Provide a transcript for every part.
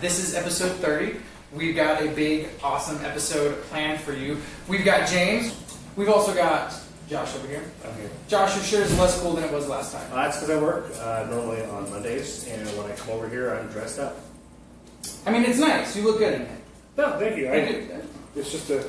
This is episode 30. We've got a big, awesome episode planned for you. We've got James. We've also got Josh over here. I'm here. Josh, your shirt is less cool than it was last time. That's because I work normally on Mondays, and when I come over here, I'm dressed up. I mean, it's nice. You look good in it. No, thank you. It's just a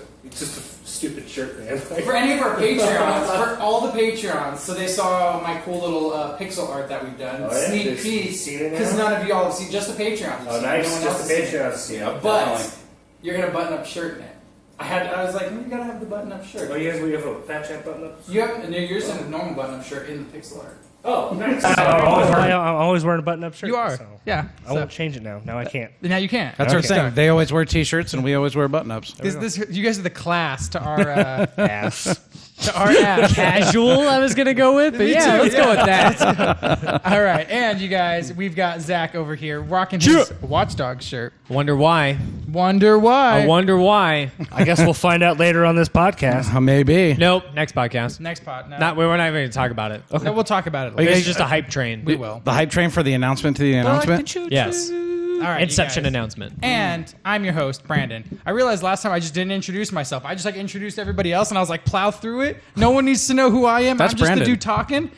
stupid shirt, man. For any of our Patreons, for all the Patreons, so they saw my cool little pixel art that we've done. Oh, yeah? Sneak peek. Because none of y'all have seen, just the Patreons. Oh, nice. Just the Patreons. Yeah, but you're going to button up shirt in it. I was like, you gotta have the button-up shirt. Oh, you guys, we have a Phatt Chat button-up? You have, yours in a normal button-up shirt in the pixel art. Oh, nice. I'm always wearing a button-up shirt. You are, so yeah. I won't change it now. Now I can't. Now you can't. That's our thing. They always wear T-shirts, and we always wear button-ups. You guys are the class to our Ass. To our ass. Casual, I was going to go with, but Me yeah, too, let's go with that. All right, and you guys, we've got Zach over here rocking his Watchdog shirt. Wonder why. Wonder why. I wonder why. I guess we'll find out later on this podcast. Maybe. Nope, next podcast. Next pod. No. We're not even going to talk about it. No, we'll talk about it Okay. later. It's just a hype train. We will. The hype train for the announcement to the announcement? Yes. All right, Inception you guys. announcement. And I'm your host, Brandon. I realized last time I just didn't introduce myself. I just introduced everybody else, and I was like, plow through it. No one needs to know who I am. That's I'm just Brandon. the dude talking.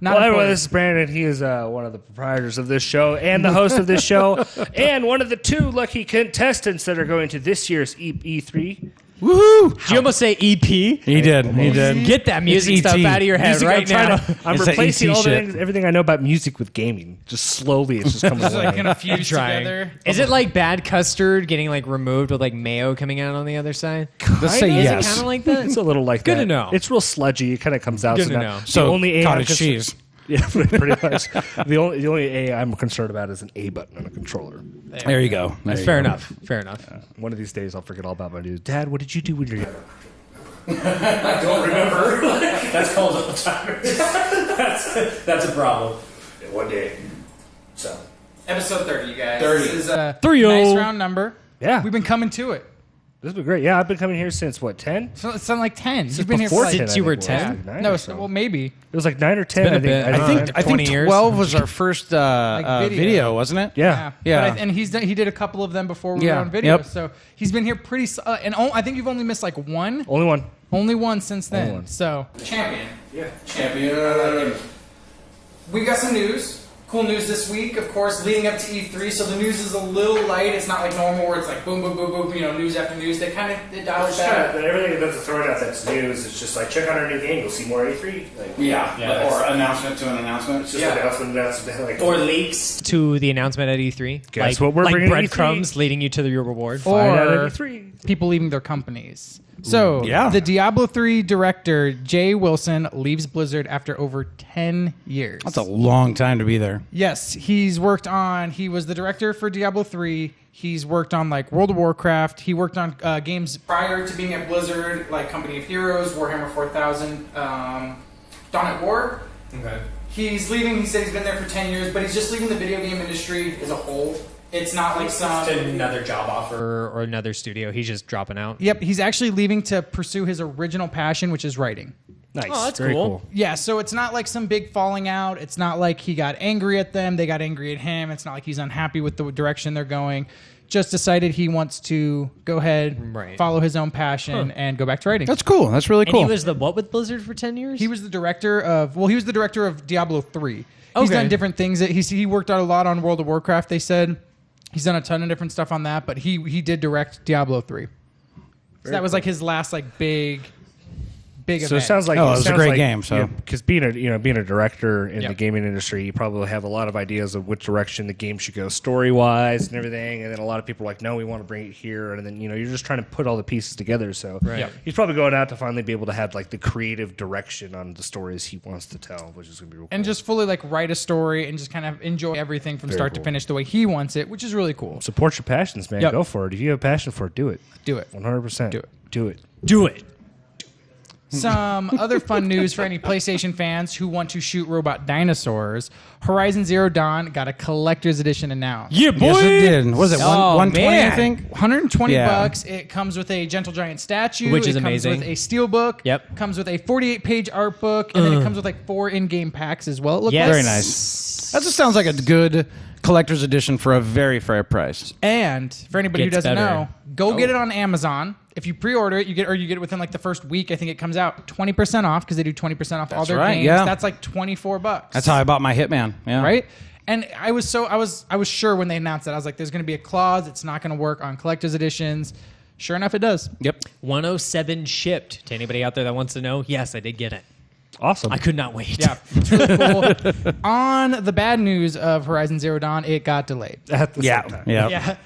Not Well, important. this is Brandon. He is one of the proprietors of this show and the host of this show, and one of the 2 lucky contestants that are going to this year's E3. Woohoo! Did you almost say EP? He did. He did. Get that music It's stuff ET. out of your head Music, right now. I'm It's the replacing ET all shit. everything I know about music with gaming. Just slowly, it's just coming Just along. gonna fuse Trying. together. Is it like bad custard getting removed with mayo coming out on the other side? Let's say Is yes. it kind of like that? It's a little like Good that. to know. It's real sludgy. It kind of comes out. Good so to now- know. the So, only A cottage I'm concerned- cheese. Yeah, pretty much. The only A I'm concerned about is an A button on a controller. There you go. That's fair enough. Fair enough. One of these days, I'll forget all about my news. Dad, what did you do when you were young? I don't remember. That's called all the time. That's a problem. Yeah, one day. So. Episode 30, you guys. 30. This is a 30. nice round number. Yeah. We've been coming to it. This has been great. Yeah, I've been coming here since, 10? So it's like 10. Since You've been here for before like... 10, Since you I were think it 10? was. 9 No, or so. well, maybe. It was like 9 or 10. been a I think. bit. I 20 think years. 12 was our first video. video, wasn't it? Yeah. Yeah. But he did a couple of them before we Yeah. were on video. Yep. So he's been here pretty... and I think you've only missed one. Only one. Only one since then. Only one. So... Champion. Yeah. Champion. I like it. We've got some news. Cool news this week, of course, leading up to E3. So the news is a little light. It's not like normal where it's like boom, boom, boom, boom, news after news. They dial it back. Everything that's throwing out that's news, it's just check out our new game. You'll see more E3. Or announcement to an announcement. It's just announcement. Or leaks. To the announcement at E3. Guess what we're bringing to breadcrumbs leading you to your reward. Find out Or at E3. people leaving their companies. So, yeah. the Diablo 3 director, Jay Wilson, leaves Blizzard after over 10 years. That's a long time to be there. Yes, he was the director for Diablo 3. He's worked on World of Warcraft. He worked on games prior to being at Blizzard, like Company of Heroes, Warhammer 4000, Dawn at War. Okay. He's leaving. He said he's been there for 10 years, but he's just leaving the video game industry as a whole. It's not like some... Just another job offer or another studio. He's just dropping out. Yep, he's actually leaving to pursue his original passion, which is writing. Nice. Oh, that's Very cool. Yeah, so it's not like some big falling out. It's not like he got angry at them. They got angry at him. It's not like he's unhappy with the direction they're going. Just decided he wants to go ahead, follow his own passion, and go back to writing. That's cool. That's really And cool. he was the what with Blizzard for 10 years? He was the director of Diablo 3. He's Okay. done different things. He worked out a lot on World of Warcraft, they said. He's done a ton of different stuff on that, but he did direct Diablo 3. So that was his last big event. So it sounds like it was a great game. So because being a director in the gaming industry, you probably have a lot of ideas of which direction the game should go story wise and everything. And then a lot of people are like, no, we want to bring it here. And then you're just trying to put all the pieces together. So he's probably going out to finally be able to have the creative direction on the stories he wants to tell, which is going to be real cool. And just fully write a story and just kind of enjoy everything from start to finish the way he wants it, which is really cool. Support your passions, man. Yep. Go for it. If you have a passion for it, do it. Do it. 100%. Do it. Do it. Do it. Some other fun news for any PlayStation fans who want to shoot robot dinosaurs. Horizon Zero Dawn got a collector's edition announced. Yeah, boy. yes, it did. Was it Oh, 120? man. I think. $120. It comes with a Gentle Giant statue, Which is it amazing. comes with a steel book. Yep. Comes with a 48-page art book, and then it comes with 4 in-game packs as well. It looked Yes. like. Very nice. That just sounds like a good collector's edition for a very fair price. And for anybody who Gets doesn't better. know, go get it on Amazon. If you pre-order it, you get it within like the first week. I think it comes out 20% off because they do 20% off all their right, games. yeah. That's like $24. That's how I bought my Hitman. Yeah. Right? And I was sure when they announced that. I was like, there's going to be a clause. It's not going to work on collector's editions. Sure enough, it does. Yep. 107 shipped. To anybody out there that wants to know, yes, I did get it. Awesome. I could not wait. Yeah, it's really cool. On the bad news of Horizon Zero Dawn, it got delayed. At the Yeah. same time. Yeah. Yeah.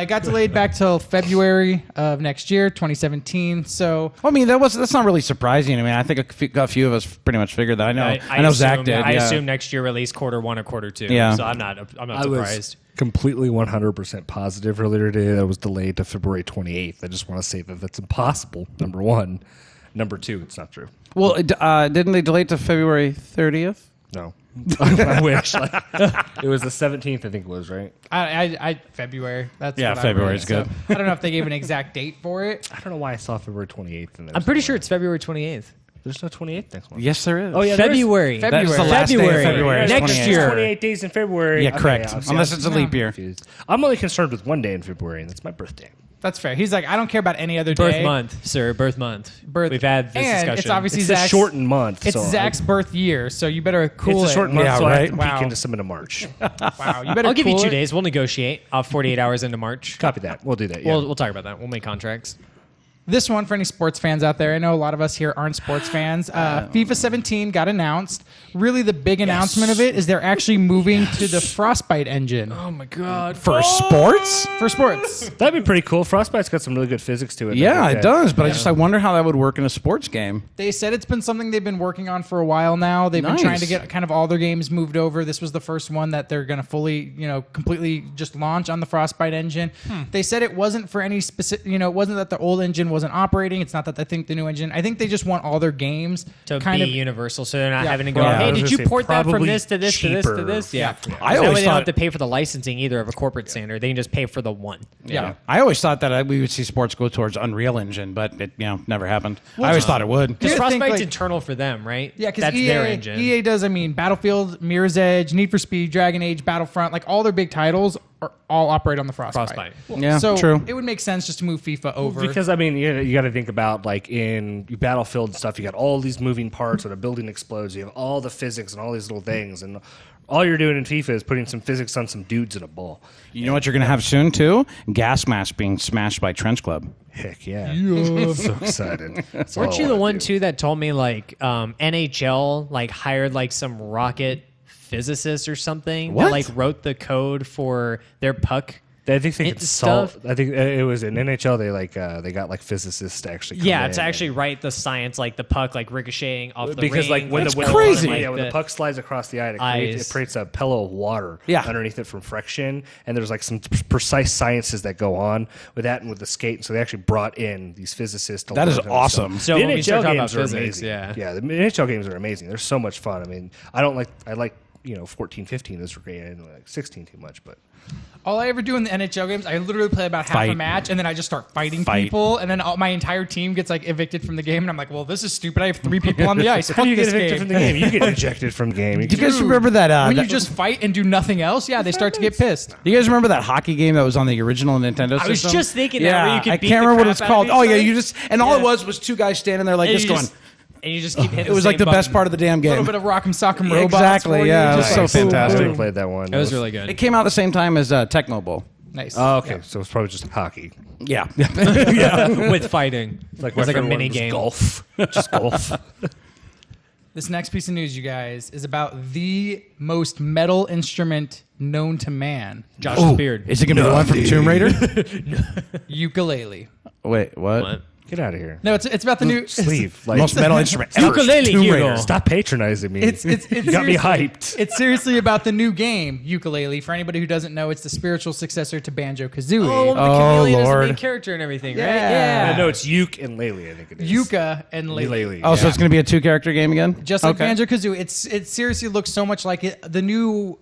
It got delayed back till February of next year, 2017. So Well, I mean, that's not really surprising. I mean, I think a few of us pretty much figured that. I know Zach assume- did. I yeah. assume next year release quarter 1 or quarter 2. Yeah. So I'm not I surprised. was completely 100% positive earlier today that it was delayed to February 28th. I just want to say that that's impossible, number one. Number two, it's not true. Well, didn't they delay it to February 30th? No. I wish. Like, it was the 17th, I think it was, right? I February. That's Yeah, what I February's read. good. So, I don't know if they gave an exact date for it. I don't know why I saw February 28th. In there I'm pretty sure somewhere. it's February 28th. There's no 28th next month. Yes, there is. Oh, yeah, there is. February. That's the last day of February. Next 28th. year. 28 days in February. Yeah, correct. see, Unless I'm it's a leap year. confused. I'm only concerned with one day in February, and that's my birthday. That's fair. He's like, I don't care about any other Birth day. month, sir. Birth month. Birth. We've had this and discussion. it's obviously It's a Zach's shortened month. It's so Zach's birth year, so you better cool It's a it. shortened month, Yeah, so I have right. to Wow. peek into some into March. Wow, you better. I'll give you cool 2 it. days. We'll negotiate off 48 hours into March. Copy that. We'll do that. Yeah. We'll talk about that. We'll make contracts. This one for any sports fans out there. I know a lot of us here aren't sports fans. FIFA 17 got announced. Really, the big announcement of it is they're actually moving to the Frostbite engine Oh my god. For sports? for sports. That'd be pretty cool. Frostbite's got some really good physics to it. Yeah, I think it that- does. But I wonder how that would work in a sports game. They said it's been something they've been working on for a while now. They've been Nice. trying to get kind of all their games moved over. This was the first one that they're going to fully, completely just launch on the Frostbite engine. They said it wasn't for any specific, it wasn't that the old engine wasn't operating. It's not that they think the new engine. I think they just want all their games To kind be of universal, so they're not Yeah. having to go, Well, I hey, was did gonna you say port that from probably this to this to this to cheaper. this? Yeah. Yeah. I That way always they don't thought have to pay for the licensing either of a corporate standard. They can just pay for the one. yeah. I always thought that we would see sports go towards Unreal Engine, but it never happened. I always thought it would. You Because gotta think, Frostbite's like- internal for them, right? Yeah, because that's their engine. EA does. I mean, Battlefield, Mirror's Edge, Need for Speed, Dragon Age, Battlefront, like all their big titles are all operate on the Frostbite. Yeah, so true. it would make sense just to move FIFA over. Because I mean, you got to think about like in Battlefield and stuff. You got all these moving parts, and a building explodes. You have all the physics and all these little things, and all you're doing in FIFA is putting some physics on some dudes in a ball. You know what you're going to have soon, too? Gas mask being smashed by Trench Club. Heck yeah! So excited. That's all Weren't I you the wanna one do. too that told me like NHL like hired like some rocket physicist or something What? that like wrote the code for their puck? I think they It- could solve. stuff? I think it was in NHL. They got like physicists to actually. Come Yeah, in to actually write the science like the puck like ricocheting off the because ring. like when That's the crazy. when the puck slides across the ice, Ice. it creates a pillow of water Yeah. underneath it from friction, and there's like some precise sciences that go on with that and with the skate. So they actually brought in these physicists. To That is learn them. awesome. So the when we NHL start talking games about are physics, amazing. yeah. The NHL games are amazing. They're so much fun. I mean, I like 14, 15 is great, and like 16 too much, but. all I ever do in the NHL games, I literally play about half a Fight. match, and then I just start fighting Fight. people, and then my entire team gets like evicted from the game, and I'm like, well, this is stupid. I have 3 people on the ice. How Fuck do you get this evicted game. from the game? You get ejected from the game. Do you guys remember that? When that you just fight and do nothing else, yeah, they start to get pissed. do you guys remember that hockey game that was on the original Nintendo system? I was just thinking that, yeah, where you could I beat can't the remember what crap it's out of called. each Oh, yeah, other? you just, and all it Yeah. was 2 guys standing there like And this you going. just- and you just keep hitting. It was like the best part of the damn A little game. bit of Rock'em Sock'em Robots. Exactly, for you, yeah, it was just so like, fantastic. boom, I boom. played that one. It was really good. It came out the same time as Tecmo Bowl. Nice. Oh, okay. So it's probably just hockey. Yeah. with fighting. Like It was like a my favorite mini one was game. Golf. Just golf. This next piece of news, you guys, is about the most metal instrument known to man, Josh's beard. Is it going to be the one from Tomb Raider? ukulele. Wait, what? What? Get out of here. No, it's about the new Sleeve. Like, Most metal instrument ever. Ukulele Tomb hero. Raider. Stop patronizing me. It's you got me seriously- hyped. It's seriously about the new game, Yooka-Laylee. For anybody who doesn't know, it's the spiritual successor to Banjo-Kazooie. Oh, the Oh, chameleon is the Lord. main character and everything, right? Yeah. No, it's Uke and Laylee, I think it is. Yuka and Laylee. Laylee. Oh, so it's going to be a 2-character game again? Just like Okay. Banjo-Kazooie. It seriously looks so much like it. The new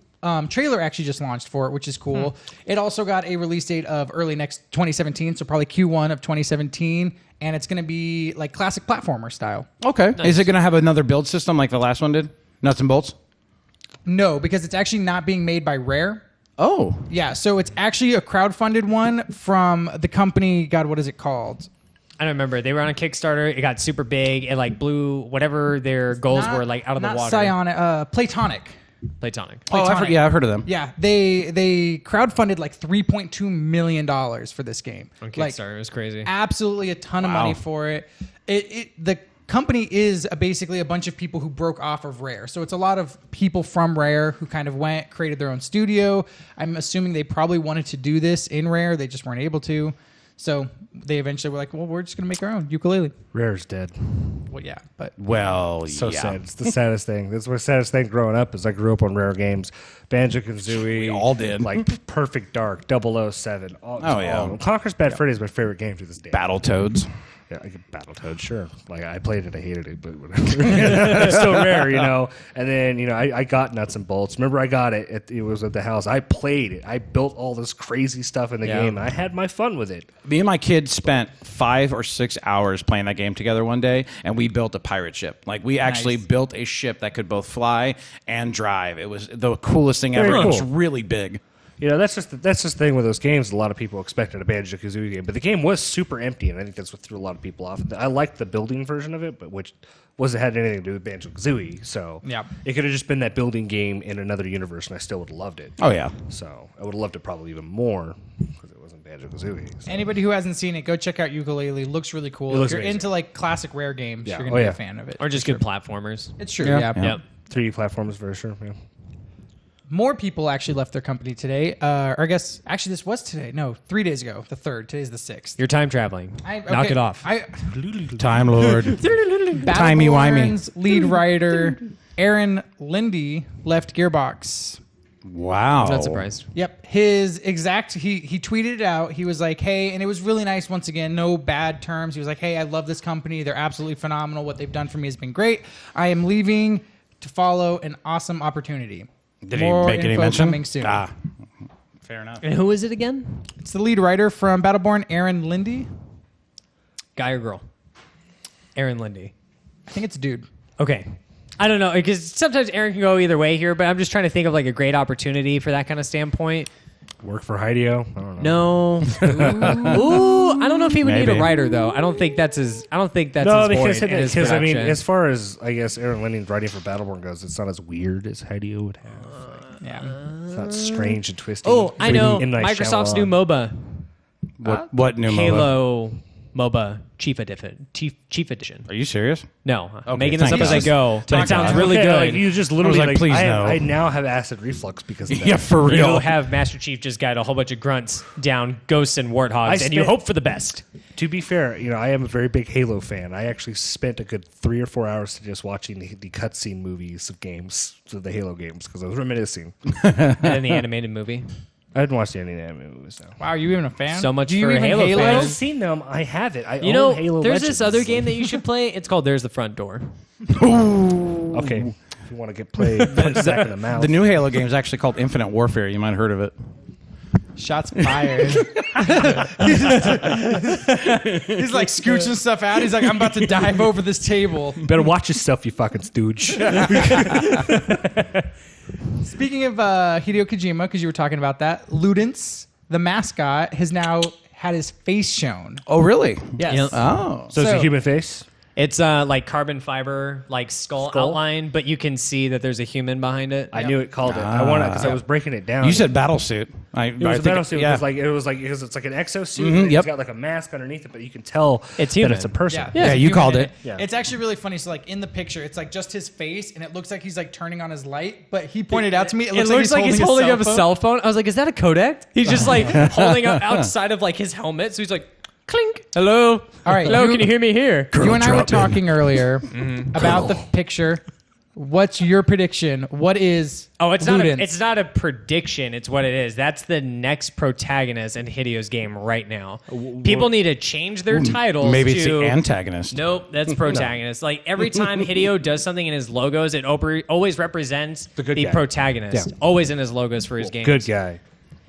trailer actually just launched for it, which is cool. It also got a release date of early next 2017, so probably Q1 of 2017. And it's going to be like classic platformer style. Okay. Is it going to have another build system like the last one did? Nuts and bolts? No, because it's actually not being made by Rare. Oh. Yeah, so it's actually a crowdfunded one from the company. God, what is it called? I don't remember. They were on a Kickstarter. It got super big. It like blew whatever their goals were like out of the Not water. Psionic, Platonic. Platonic. Oh, I've heard of them. Yeah, they crowdfunded like $3.2 million for this game. On Like, Kickstarter. It was crazy. absolutely a ton of money for it. The company is basically a bunch of people who broke off of Rare. So it's a lot of people from Rare who kind of went, created their own studio. I'm assuming they probably wanted to do this in Rare. They just weren't able to. So they eventually were like, well, we're just going to make our own Yooka-Laylee. Rare's dead. Well, yeah, but Well, So yeah. sad. It's the saddest thing. That's the saddest thing growing up is I grew up on Rare games. Banjo-Kazooie. We all did. Like Perfect Dark, 007. Yeah. Conquer's Bad Freddy is my favorite game to this day. Battletoads. Yeah, I get Battletoads, sure. Like I played it, I hated it, but whatever. It's still Rare, you know. And then I got Nuts and Bolts. Remember, I got it. It was at the house. I played it. I built all this crazy stuff in the game. And I had my fun with it. Me and my kids spent 5 or 6 hours playing that game together one day, and we built a pirate ship. Like, we actually built a ship that could both fly and drive. It was the coolest thing ever. Very It was cool. really big. You know, that's just the thing with those games. A lot of people expected a Banjo-Kazooie game, but the game was super empty, and I think that's what threw a lot of people off. I liked the building version of it, but which wasn't had anything to do with Banjo-Kazooie. So Yeah. it could have just been that building game in another universe, and I still would have loved it. Oh, yeah. So I would have loved it probably even more because it wasn't Banjo-Kazooie. So. anybody who hasn't seen it, go check out Yooka-Laylee. Looks really cool. It looks if you're amazing. into like classic Rare games, Yeah. you're going to Oh, be yeah. a fan of it. Or just good platformers. It's true, Yeah. yeah. Yeah. Yep. 3D platforms for sure. Yeah. More people actually left their company today. Or I guess, actually, this was today. No, 3 days ago. The 3rd. Today's the 6th. You're time traveling. Knock it off. Time Lord. Timey-wimey. Lead writer Aaron Lindy left Gearbox. Wow. I'm not surprised. Yep. His exact, he tweeted it out. He was like, hey, and it was really nice once again, no bad terms. He was like, hey, I love this company. They're absolutely phenomenal. What they've done for me has been great. I am leaving to follow an awesome opportunity. Did he More make any info mention? coming soon. Ah, fair enough. And who is it again? It's the lead writer from Battleborn, Aaron Lindy. Guy or girl? Aaron Lindy. I think it's a dude. Okay. I don't know, because sometimes Aaron can go either way here, but I'm just trying to think of like a great opportunity for that kind of standpoint. Work for Hideo? I don't know. No. Ooh, I don't know if he would need Maybe. a writer though. I don't think that's his. I don't think that's No, his because, void in his I mean, production. as far as I guess Aaron Lindy's writing for Battleborn goes, it's not as weird as Hideo would have. Yeah. It's not strange and twisty. Oh, I know. M. Night Microsoft's Shyamalan. new MOBA, What new MOBA? Halo MOBA Chief Edition. Are you serious? No, I'm Okay, making this thank up as I you. go. But it sounds God. really Okay, good. like, you just literally I was like, please I, no. I now have acid reflux because of that. Yeah, for You'll real. have Master Chief just guide a whole bunch of grunts down ghosts and warthogs, and you spent- hope for the best. To be fair, I am a very big Halo fan. I actually spent a good 3 or 4 hours just watching the cutscene movies of games, of the Halo games, because I was reminiscing. And then the animated movie. I didn't watch any anime movies now. Wow, are you even a fan? So much Do you for even Halo I fans. haven't seen them. I have it. I You own know, Halo there's Legends. this other game that you should play. It's called There's the Front Door. Okay, if you want to get played, punch Zach in the mouth. The new Halo game is actually called Infinite Warfare. You might have heard of it. Shots fired. He's like scooching stuff out. He's like, I'm about to dive over this table. Better watch yourself, you fucking stooge. Speaking of Hideo Kojima, because you were talking about that, Ludens, the mascot, has now had his face shown. Oh, really? Yes. Yep. Oh. So it's So- a human face. It's like carbon fiber, like skull outline, but you can see that there's a human behind it. I knew it called it. I wanted because I was breaking it down. You said battle suit. it was a battle suit. Yeah. It was like because it's like an exosuit. And yep. It's got like a mask underneath it, but you can tell It's that human. it's a person. Yeah, Yeah, you human called in it. Yeah. It's actually really funny. So, like in the picture, it's like just his face, and it looks like he's like turning on his light. But he pointed out to me, It looks like he's holding up a cell phone. I was like, is that a codec? He's just like holding up outside of like his helmet. So he's like, clink. Hello. All right, Hello, you- can you hear me here? You and I were talking earlier about the picture. What's your prediction? What is Oh, it's Ludens? not a prediction. It's what it is. That's the next protagonist in Hideo's game right now. People need to change their titles. Maybe it's to, the antagonist. Nope, that's protagonist. Like every time Hideo does something in his logos, it always represents the good guy. protagonist. Yeah. Always in his logos for his games. Good guy.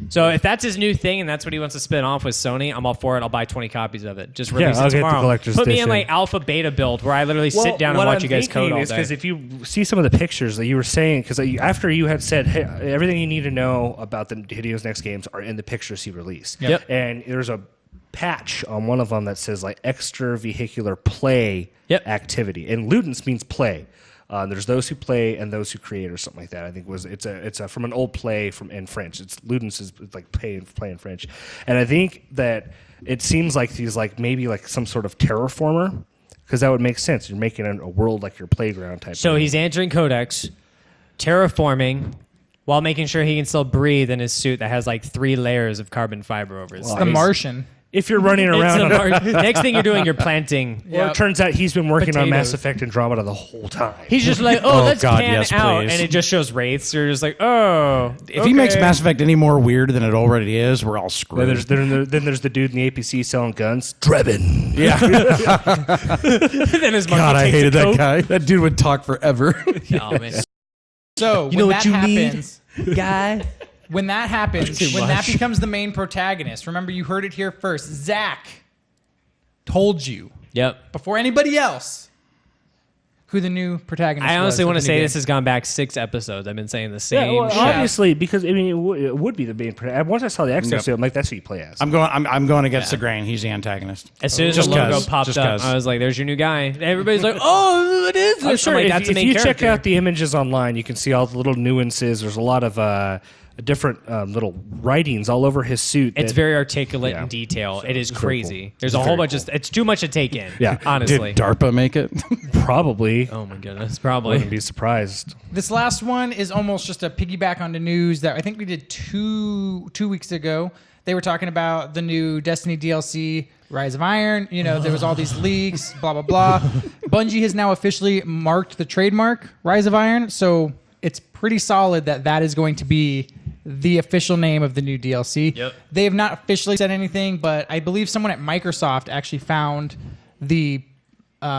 So if that's his new thing and that's what he wants to spin off with Sony, I'm all for it. I'll buy 20 copies of it. Just release I'll it get the tomorrow. collector's Put me in edition. like alpha beta build where I literally sit down and watch you guys code all day. Because if you see some of the pictures that you were saying, because after you had said, hey, everything you need to know about the Hideo's next games are in the pictures he released. Yep. And there's a patch on one of them that says like extravehicular play activity. And ludens means play. There's those who play and those who create, or something like that. I think it's from an old play in French. It's ludens is like play in French, and I think that it seems like he's like maybe like some sort of terraformer, because that would make sense. You're making a world like your playground type. So thing. he's answering codex, terraforming, while making sure he can still breathe in his suit that has like 3 layers of carbon fiber over his. It's the Martian. If you're running around, next thing you're doing, you're planting. Or it turns out he's been working on Potatoes. Mass Effect Andromeda the whole time. He's just like, Oh, let's God, pan yes, out, please. and it just shows wraiths. You're just like, oh. If he makes Mass Effect any more weird than it already is, we're all screwed. Then there's the dude in the APC selling guns. Drebin. Yeah. then his monkey God, I takes hated a that coat. guy. That dude would talk forever. Oh, man. So You know when what that you need? happens, Guy. when that happens, Too when much. that becomes the main protagonist, remember you heard it here first. Zach told you Yep. before anybody else who the new protagonist was. I honestly of want to the new say game. this has gone back 6 episodes. I've been saying the Yeah, same well, shit. obviously, because I mean, it would be the main. Once I saw the Exo Yep. suit, I'm like, that's who you play as. I'm going against the grain. He's the antagonist. As soon as Just the logo 'cause. popped Just up, 'cause. I was like, "There's your new guy." Everybody's like, "Oh, what is I'm this?" sure I'm like, if, "That's the if main you character." check out the images online, you can see all the little nuances. There's a lot of different little writings all over his suit. It's that- very articulate Yeah. in detail. It is it's very crazy. cool. There's It's a whole very bunch of. It's too much to take in. Yeah. honestly. Did DARPA make it? probably. Oh my goodness, I probably. wouldn't be surprised. This last one is almost just a piggyback on the news that I think we did two weeks ago. They were talking about the new Destiny DLC, Rise of Iron. You know, there was all these leaks, blah, blah, blah. Bungie has now officially marked the trademark Rise of Iron. So it's pretty solid that that is going to be the official name of the new DLC. Yep. They have not officially said anything, but I believe someone at Microsoft actually found the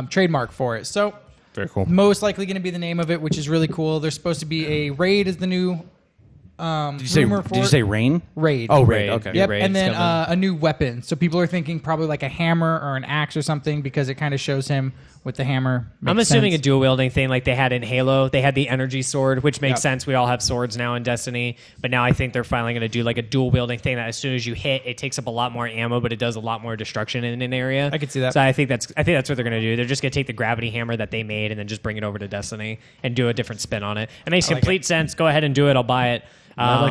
trademark for it. So Very cool. most likely going to be the name of it, which is really cool. There's supposed to be a raid is the new Did rumor for you it. say rain? Raid. Oh, raid. Raid. Okay. Yep, Raid's and then coming. a new weapon. So people are thinking probably like a hammer or an axe or something because it kind of shows him with the hammer. I'm Makes assuming sense. a dual wielding thing like they had in Halo. They had the energy sword, which makes Yep. sense. We all have swords now in Destiny, but now I think they're finally going to do like a dual wielding thing that as soon as you hit, it takes up a lot more ammo, but it does a lot more destruction in an area. I could see that. So I think that's what they're going to do. They're just going to take the gravity hammer that they made and then just bring it over to Destiny and do a different spin on it. It makes complete sense. Go ahead and do it. I'll buy it. I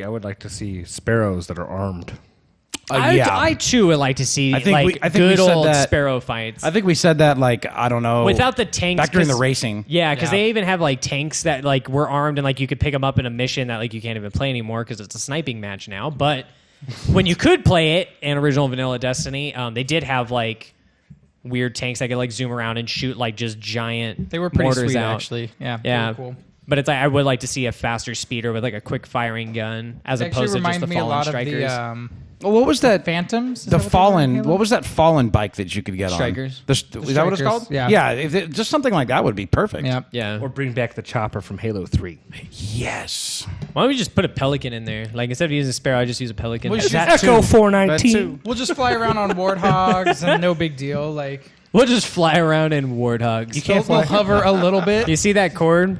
would like to see sparrows that are armed. I too would like to see I think like we- I think good we said old that- Sparrow fights. I think we said that like I don't know Without the tanks, back during the 'cause- racing. Yeah, because Yeah. they even have like tanks that like were armed and like you could pick them up in a mission that like you can't even play anymore because it's a sniping match now. But when you could play it in original vanilla Destiny, they did have like weird tanks that could like zoom around and shoot like just giant. They were pretty mortars sweet, out. actually. Yeah, they Yeah, were cool. But it's like I would like to see a faster speeder with like a quick firing gun as It actually opposed to just reminded the me a fallen lot strikers. of the Well, what was that? Phantoms. Is The that what they were in fallen. Halo? What was that fallen bike that you could get Strikers. on? Is that what it's Strikers, called? yeah. Yeah. Just something like that would be perfect. Yeah. Yeah. Or bring back the chopper from Halo 3. Yes. Why don't we just put a pelican in there? Like instead of using a sparrow, I just use a pelican. We should- That Echo too. 419. That too. We'll just fly around on warthogs and no big deal. Like We'll just fly around in warthogs. You can't we'll fly. hover a little bit. You see that cord?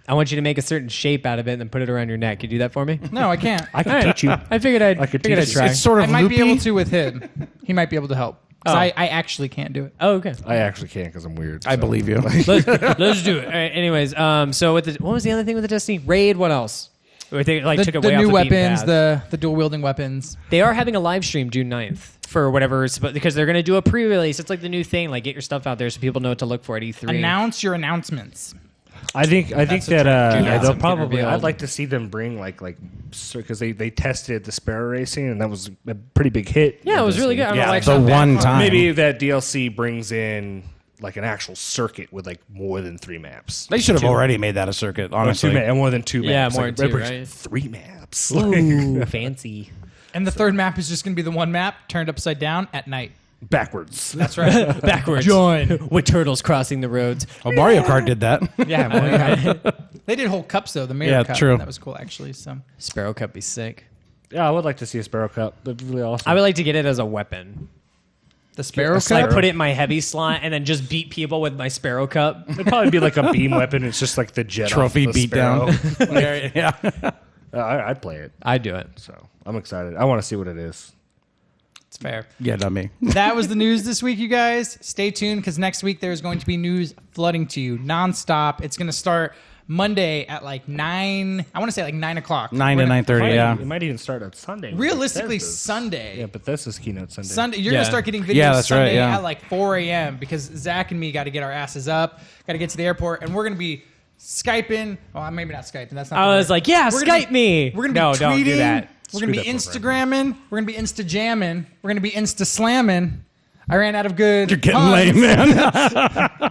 I want you to make a certain shape out of it and then put it around your neck. You do that for me? No, I can't. I can teach you. I figured I'd could figured I'd teach try. It's sort I of might loopy. be able to with him. He might be able to help. 'Cause Oh. I actually can't do it. Oh, okay. I actually can't because I'm weird. I so. believe you. Let's do it. All right, anyways, so with what was the other thing with the Destiny raid? What else? Or they like took it The way new off the beaten weapons, path. the dual wielding weapons. They are having a live stream June 9th for whatever, because they're going to do a pre-release. It's like the new thing. Like get your stuff out there so people know what to look for at E3. Announce your announcements. I think that June they'll Johnson probably. revealed. I'd like to see them bring because they tested the Sparrow Racing and that was a pretty big hit. Yeah, it was really good. I don't know Yeah, why it's the not that one far. time. Maybe that DLC brings in like an actual circuit with like more than 3 maps. They should have already made that a circuit. Honestly, More than 2 Yeah, maps. more Like, than 2, it brings right? 3 maps. Ooh, fancy. And the third map is just going to be the one map turned upside down at night. Backwards. That's right. Backwards. Join. With turtles crossing the roads. oh, Mario Kart did that. Yeah, They did whole cups though. The Mirror Yeah, Cup. true. That was cool actually. So Sparrow Cup be sick. Yeah, I would like to see a Sparrow Cup. That'd be really awesome. I would like to get it as a weapon. The Sparrow Just like Cup? put it in my heavy slot and then just beat people with my Sparrow Cup. It'd probably be like a beam weapon. It's just like the jet Trophy off the beat down. Sparrow. Yeah. I'd play it. I'd do it. So I'm excited. I want to see what it is. It's fair. Yeah, not me. That was the news this week, you guys. Stay tuned because next week there's going to be news flooding to you nonstop. It's going to start Monday at like 9. I want to say like 9 o'clock. 9 to 9:30. Yeah. It might even start on Sunday. with Realistically, Bethesda's. Sunday. Yeah, Bethesda's keynote Sunday. Sunday, you're gonna Yeah. start getting videos Yeah, that's right, Sunday yeah. at like 4 a.m. because Zach and me got to get our asses up, got to get to the airport, and we're gonna be Skyping. Well, maybe not Skyping. That's not. I the was word. like, yeah, We're gonna Skype me. We're gonna be no, tweeting. don't do that. We're gonna be Screw that program. Instagramming. We're gonna be Insta jamming. We're gonna be Insta slamming. I ran out of good. You're getting puns. late, man.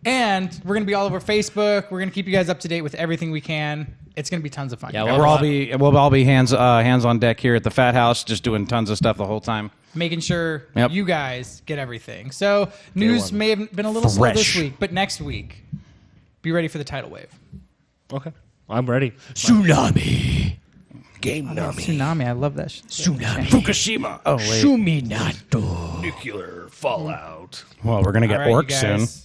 And we're gonna be all over Facebook. We're gonna keep you guys up to date with everything we can. It's gonna be tons of fun. Yeah, you guys. We'll all be hands on deck here at the Phatt House, just doing tons of stuff the whole time. making sure Yep. you guys get everything. So news may have been a little slow this Fresh. week, but next week, be ready for the tidal wave. Okay. I'm ready. Tsunami. Game Nami. Tsunami, I love that. Tsunami. Fukushima. Oh, wait. Suminato. Nuclear fallout. Well, we're going to get All right, you orcs soon. guys.